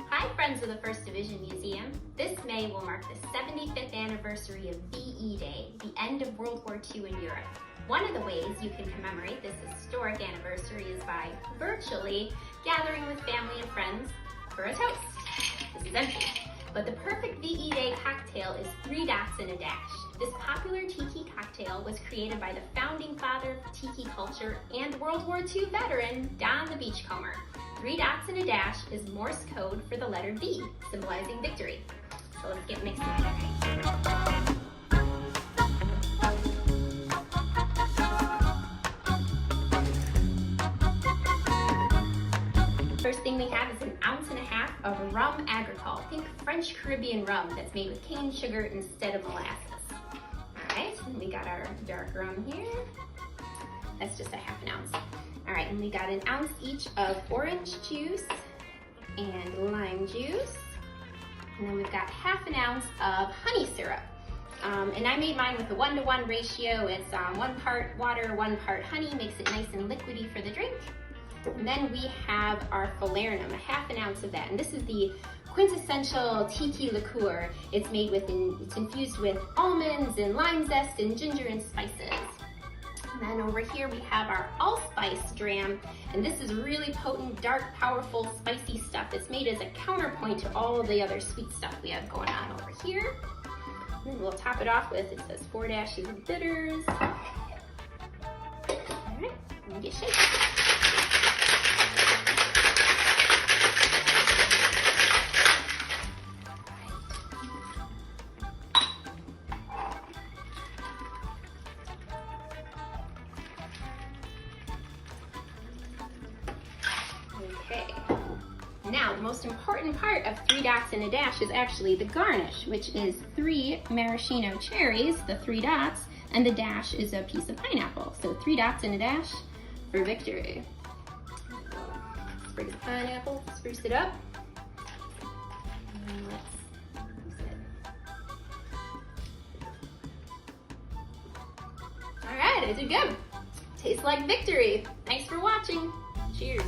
Hi, friends of the 1st Division Museum. This May will mark the 75th anniversary of VE Day, the end of World War II in Europe. One of the ways you can commemorate this historic anniversary is by virtually gathering with family and friends for a toast. This is empty. But the perfect VE Day cocktail is 3 dots and a dash. This popular tiki cocktail was created by the founding father of tiki culture and World War II veteran, Don the Beachcomber. 3 dots and a dash is Morse code for the letter V, symbolizing victory. So let's get mixing here. First thing we have is 1.5 ounces of rum agricole. Think French Caribbean rum that's made with cane sugar instead of molasses. All right, and we got our dark rum here. That's just 1/2 ounce. All right, and we got 1 ounce each of orange juice and lime juice. And then we've got 1/2 ounce of honey syrup. And I made mine with a 1-to-1 ratio. It's 1 part water, 1 part honey, makes it nice and liquidy for the drink. And then we have our falernum, 1/2 ounce of that. And this is the quintessential tiki liqueur. It's made with, it's infused with almonds and lime zest and ginger and spices. And then over here we have our allspice dram. And this is really potent, dark, powerful, spicy stuff. It's made as a counterpoint to all of the other sweet stuff we have going on over here. And then we'll top it off with, it says 4 dashes of bitters. All right, let me get shaken. Okay, now the most important part of 3 dots and a dash is actually the garnish, which is 3 maraschino cherries, the 3 dots, and the dash is a piece of pineapple. So 3 dots and a dash for victory. Sprigs of pineapple, spruce it up. And let's use it. All right, I did good. Tastes like victory. Thanks for watching. Cheers.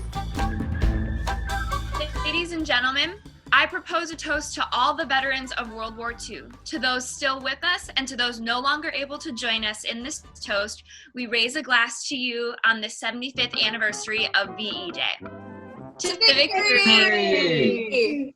Ladies and gentlemen, I propose a toast to all the veterans of World War II. To those still with us and to those no longer able to join us in this toast, we raise a glass to you on the 75th anniversary of VE Day. To the victory!